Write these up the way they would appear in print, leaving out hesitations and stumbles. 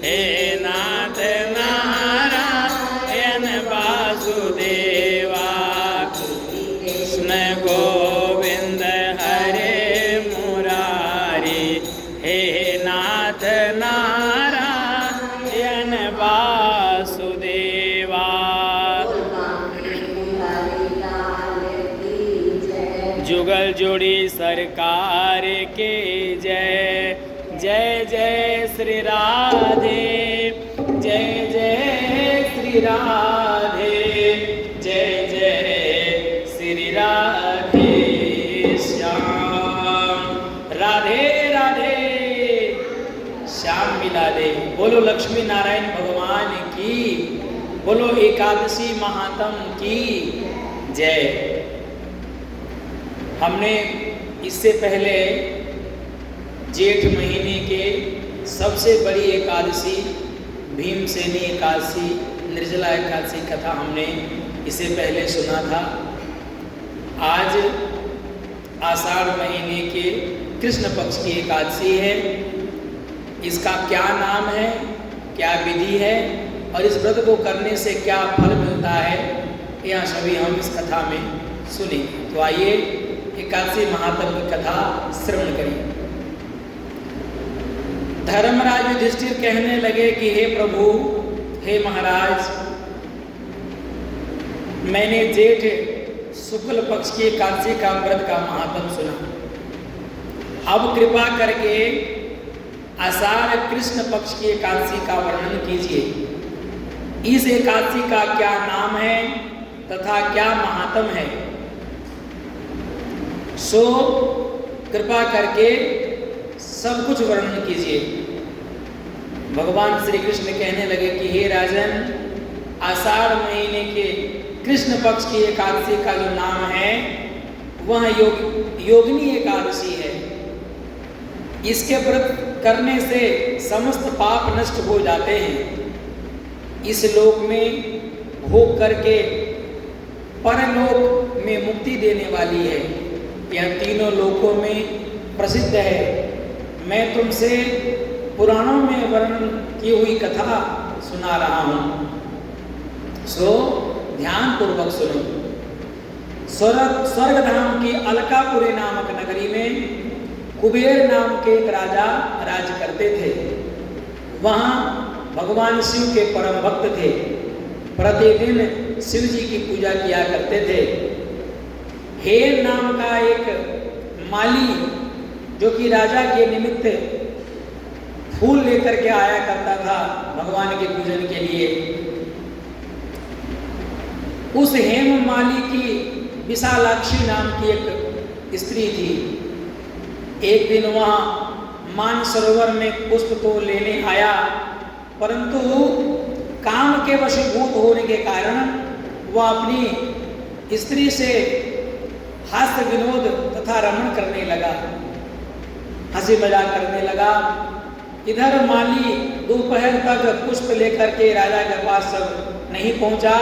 हे नाथ नारायण वासुदेवा कृष्ण गोविंद हरे मुरारी हे नाथ नारायण वासुदेवा। जुगल जोड़ी सरकार के जय जय जय श्री राधे जय जय श्री राधे जय जय श्री राधे श्याम राधे राधे श्याम मिला दे। बोलो लक्ष्मी नारायण भगवान की, बोलो एकादशी महात्म की जय। हमने इससे पहले जेठ महीने के सबसे बड़ी एकादशी भीमसेनी एकादशी निर्जला एकादशी कथा हमने इससे पहले सुना था। आज आषाढ़ महीने के कृष्ण पक्ष की एकादशी है। इसका क्या नाम है, क्या विधि है और इस व्रत को करने से क्या फल मिलता है, यह सभी हम इस कथा में सुनेंगे। तो आइए एकादशी महात्म की कथा श्रवण करिए। धर्मराज युधिष्ठिर कहने लगे कि हे प्रभु, हे महाराज, मैंने जेठ शुक्ल पक्ष की एकादशी का व्रत का महात्म सुना। अब कृपा करके आषाढ़ कृष्ण पक्ष की एकादशी का वर्णन कीजिए। इस एकादशी का क्या नाम है तथा क्या महात्म है, सो कृपा करके सब कुछ वर्णन कीजिए। भगवान श्री कृष्ण कहने लगे कि हे राजन, आषाढ़ महीने के कृष्ण पक्ष की एकादशी का जो नाम है वह योगिनी एकादशी है। इसके व्रत करने से समस्त पाप नष्ट हो जाते हैं। इस लोक में भोग करके परलोक में मुक्ति देने वाली है। यह तीनों लोकों में प्रसिद्ध है। मैं तुमसे पुराणों में वर्णन की हुई कथा सुना रहा हूँ, सो ध्यान पूर्वक सुनो। स्वर्गधाम की अलकापुरी नामक नगरी में कुबेर नाम के एक राजा राज करते थे। वहाँ भगवान शिव के परम भक्त थे। प्रतिदिन शिव जी की पूजा किया करते थे। हेर नाम का एक माली जो कि राजा के निमित्त फूल लेकर के आया करता था भगवान के पूजन के लिए, उस हेम माली की विशालाक्षी नाम की एक स्त्री थी। एक दिन वहाँ मानसरोवर में पुष्प तो लेने आया, परंतु काम के वशीभूत होने के कारण वह अपनी स्त्री से हास्य विनोद तथा रमण करने लगा, हंसी मजाक करने लगा। इधर माली दोपहर तक पुष्प लेकर के राजा के पास सब नहीं पहुंचा।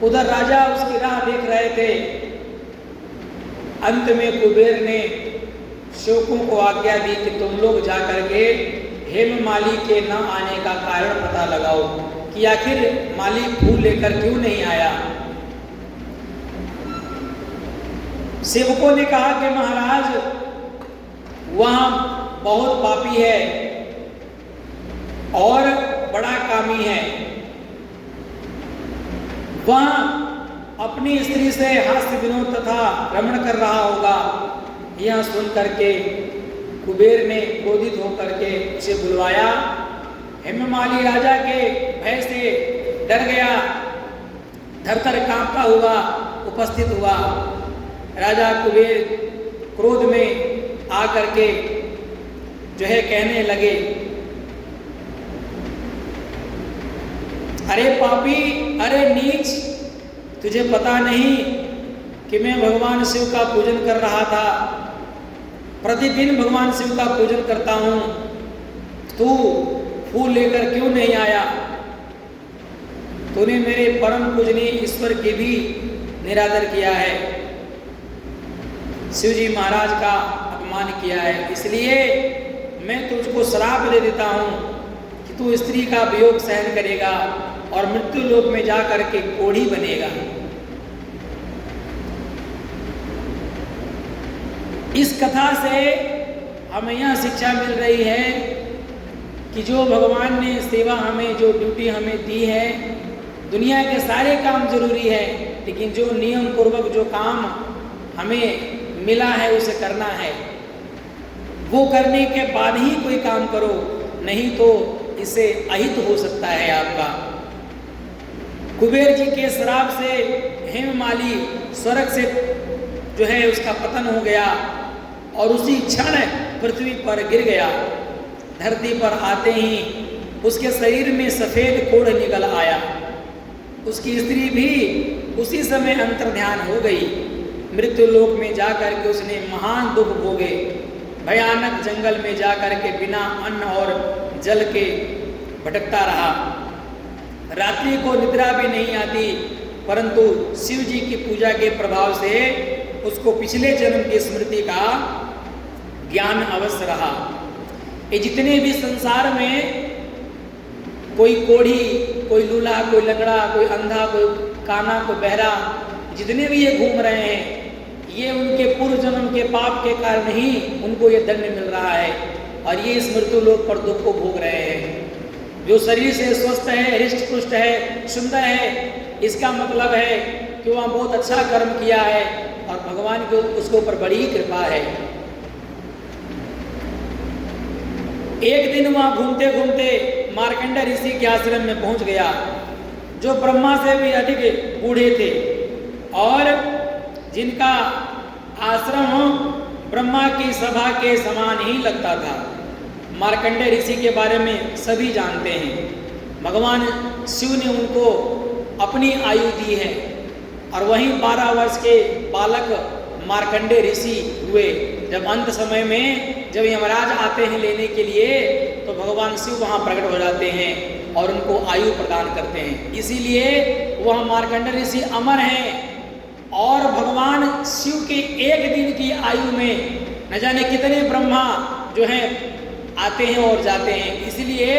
उधर राजा उसकी राह देख रहे थे। अंत में कुबेर ने सेवकों को आज्ञा दी कि तुम लोग जाकर के हेम माली के न आने का कारण पता लगाओ कि आखिर माली फूल लेकर क्यों नहीं आया। सेवकों ने कहा कि महाराज, वहाँ बहुत पापी है और बड़ा कामी है। वह अपनी स्त्री से हास्य विनोद तथा रमण कर रहा होगा। यह सुन करके कुबेर ने क्रोधित होकर के उसे बुलवाया। हेममाली राजा के भय से डर गया, थर-थर कांपता हुआ उपस्थित हुआ। राजा कुबेर क्रोध में आकर के जो है कहने लगे, अरे पापी, अरे नीच, तुझे पता नहीं कि मैं भगवान शिव का पूजन कर रहा था। प्रतिदिन भगवान शिव का पूजन करता हूँ, तू फूल लेकर क्यों नहीं आया? तूने मेरे परम पूजनीय ईश्वर के भी निरादर किया है, शिव जी महाराज का अपमान किया है। इसलिए मैं तुझको श्राप दे देता हूँ कि तू स्त्री का वियोग सहन करेगा और मृत्यु लोक में जा करके कोढ़ी बनेगा। इस कथा से हमें यह शिक्षा मिल रही है कि जो भगवान ने सेवा हमें, जो ड्यूटी हमें दी है, दुनिया के सारे काम जरूरी है, लेकिन जो नियम पूर्वक जो काम हमें मिला है उसे करना है, वो करने के बाद ही कोई काम करो, नहीं तो इससे अहित हो सकता है आपका। कुबेर जी के श्राप से हेममाली स्वर्ग से जो है उसका पतन हो गया और उसी क्षण पृथ्वी पर गिर गया। धरती पर आते ही उसके शरीर में सफेद कोढ़ निकल आया। उसकी स्त्री भी उसी समय अंतर्ध्यान हो गई। मृत्यु लोक में जाकर के उसने महान दुख भोगे। भयानक जंगल में जाकर के बिना अन्न और जल के भटकता रहा। रात्रि को निद्रा भी नहीं आती, परंतु शिव जी की पूजा के प्रभाव से उसको पिछले जन्म की स्मृति का ज्ञान अवश्य रहा। ये जितने भी संसार में कोई कोढ़ी, कोई लूला, कोई लंगड़ा, कोई अंधा, कोई काना, कोई बहरा, जितने भी ये घूम रहे हैं, ये उनके पूर्व जन्म के पाप के कारण ही उनको ये दंड मिल रहा है और ये इस मृत्यु लोक पर दुख को भोग रहे हैं। जो शरीर से स्वस्थ है, हृष्ट पुष्ट है, सुंदर है, इसका मतलब है कि वह बहुत अच्छा कर्म किया है और भगवान की उसके ऊपर बड़ी कृपा है। एक दिन वहां घूमते घूमते मार्कंड ऋषि के आश्रम में पहुंच गया, जो ब्रह्मा से भी अधिक बूढ़े थे और जिनका आश्रम ब्रह्मा की सभा के समान ही लगता था। मार्कंडेय ऋषि के बारे में सभी जानते हैं। भगवान शिव ने उनको अपनी आयु दी है और वहीं 12 वर्ष के बालक मार्कंडेय ऋषि हुए। जब अंत समय में जब यमराज आते हैं लेने के लिए, तो भगवान शिव वहाँ प्रकट हो जाते हैं और उनको आयु प्रदान करते हैं। इसीलिए वह मार्कंडेय ऋषि अमर हैं और भगवान शिव के एक दिन की आयु में न जाने कितने ब्रह्मा जो हैं आते हैं और जाते हैं। इसलिए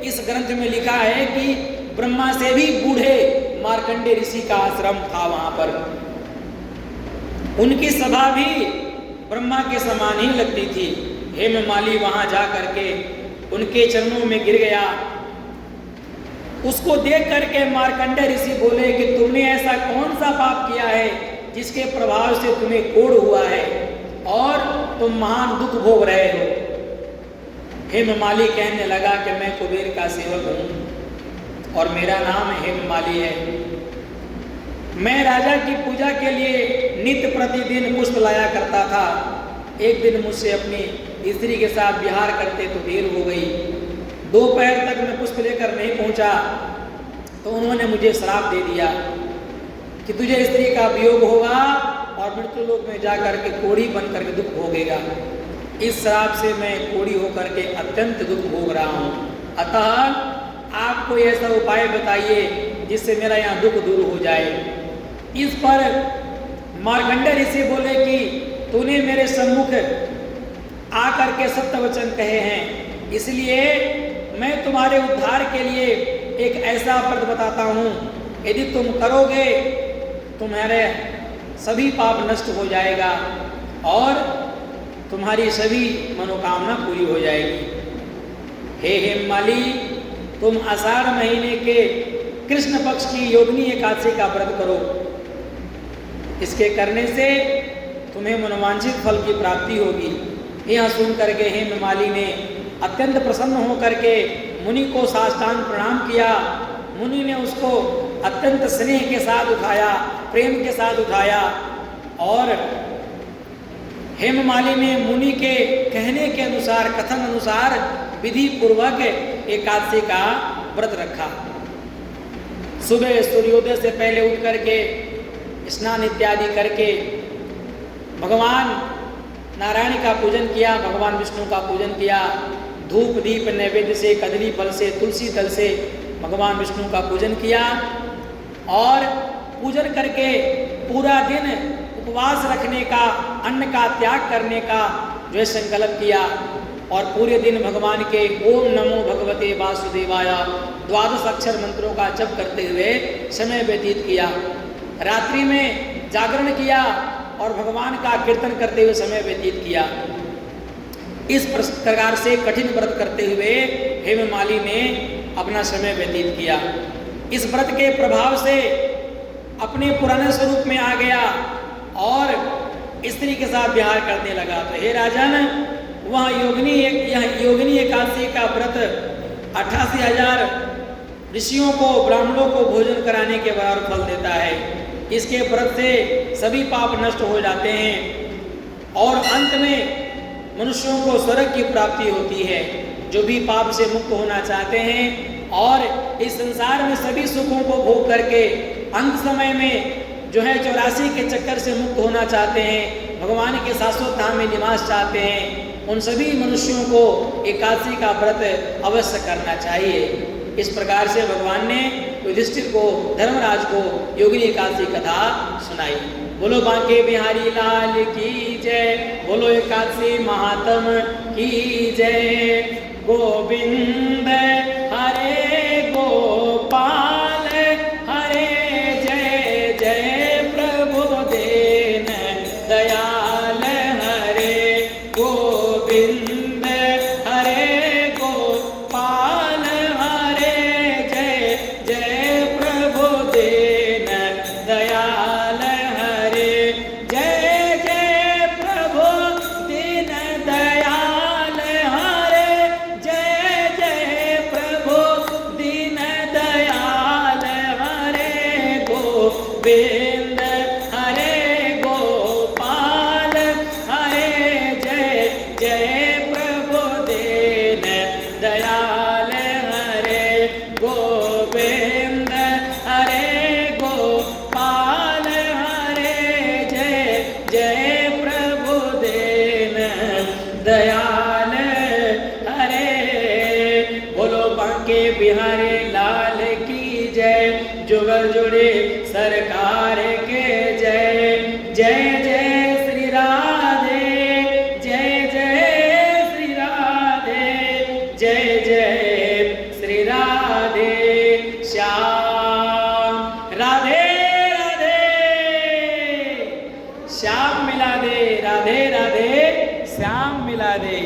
इस ग्रंथ में लिखा है कि ब्रह्मा से भी बूढ़े मार्कंडेय ऋषि का आश्रम था वहां पर। उनकी सभा भी ब्रह्मा के समान ही लगती थी। हेममाली वहां जा करके उनके चरणों में गिर गया। उसको देख करके मार्कंडेय ऋषि बोले कि तुमने ऐसा कौन सा पाप किया है जिसके प्रभाव से तुम्हें कोढ़ हुआ है और तुम महान दुख भोग रहे हो। हेममाली कहने लगा कि मैं कुबेर का सेवक हूँ और मेरा नाम हेममाली है। मैं राजा की पूजा के लिए नित्य प्रतिदिन पुष्प लाया करता था। एक दिन मुझसे अपनी स्त्री के साथ विहार करते तो देर हो गई। दोपहर तक मैं पुष्प लेकर नहीं पहुंचा तो उन्होंने मुझे श्राप दे दिया कि तुझे स्त्री का वियोग होगा और मृत्यु लोक में जाकर के कोढ़ी बन करके दुख भोगेगा। इस श्राप से मैं कोढ़ी होकर के अत्यंत दुख भोग रहा हूँ। अतः आप कोई ऐसा उपाय बताइए जिससे मेरा यहाँ दुख दूर हो जाए। इस पर मार्कंडेय ऋषि बोले कि तूने मेरे सम्मुख आकर के सत्य वचन कहे हैं, इसलिए मैं तुम्हारे उद्धार के लिए एक ऐसा व्रत बताता हूँ। यदि तुम करोगे तुम्हारे सभी पाप नष्ट हो जाएगा और तुम्हारी सभी मनोकामना पूरी हो जाएगी। हे हेममाली, तुम आषाढ़ महीने के कृष्ण पक्ष की योगिनी एकादशी का व्रत करो। इसके करने से तुम्हें मनोवांछित फल की प्राप्ति होगी। यह सुन करके हेममाली ने अत्यंत प्रसन्न होकर के मुनि को साष्टांग प्रणाम किया। मुनि ने उसको अत्यंत स्नेह के साथ उठाया, प्रेम के साथ उठाया और हेममाली ने मुनि के कहने के अनुसार, कथन अनुसार विधि पूर्वक एकादशी का व्रत रखा। सुबह सूर्योदय से पहले उठ करके स्नान इत्यादि करके भगवान नारायण का पूजन किया, भगवान विष्णु का पूजन किया। धूप दीप नैवेद्य से, कदली फल से, तुलसी दल से भगवान विष्णु का पूजन किया और पूजन करके पूरा दिन उपवास रखने का, अन्न का त्याग करने का जो है संकल्प किया और पूरे दिन भगवान के ओम नमो भगवते भगवते वासुदेवाय द्वादश अक्षर मंत्रों का जप करते हुए समय व्यतीत किया। रात्रि में जागरण किया और भगवान का कीर्तन करते हुए समय व्यतीत किया। इस प्रकार से कठिन व्रत करते हुए हेममाली ने अपना समय व्यतीत किया। इस व्रत के प्रभाव से अपने पुराने स्वरूप में आ गया और स्त्री के साथ विहार करने लगा। तो हे राजन, वह योगिनी एकादशी का व्रत 88,000 ऋषियों को, ब्राह्मणों को भोजन कराने के बराबर फल देता है। इसके व्रत से सभी पाप नष्ट हो जाते हैं और अंत में मनुष्यों को स्वर्ग की प्राप्ति होती है। जो भी पाप से मुक्त होना चाहते हैं और इस संसार में सभी सुखों को भोग करके अंत समय में जो है 84 के चक्कर से मुक्त होना चाहते हैं, भगवान के शाश्वत धाम में निवास चाहते हैं, उन सभी मनुष्यों को एकादशी का व्रत अवश्य करना चाहिए। इस प्रकार से भगवान ने युधिष्ठिर को, धर्मराज को योगिनी एकादशी कथा सुनाई। बोलो बांके बिहारी लाल की जय, बोलो एकादशी महात्म की जय। गोविंद हरे गोपाल हरे जय जय प्रभु दीन दयाल हरे। गोविंद हरे गोपाल हरे जय जय प्रभु दीन दयाल हरे। जय जय प्रभु दीन दयाल हरे, जय जय प्रभु दीन दयाल हरे। गोविंद हरे गोपाल हरे जय जय प्रभु दीन दयाल हरे। गोविंद हरे गोपाल हरे जय जय प्रभु दीन दयाल हरे। बोलो बांके बिहारी लाल की जय, जुगल जुड़े सरकार के जय। जय जय श्री राधे, जय जय श्री राधे, जय जय श्री राधे श्याम। राधे राधे श्याम मिला दे, राधे राधे श्याम मिला दे।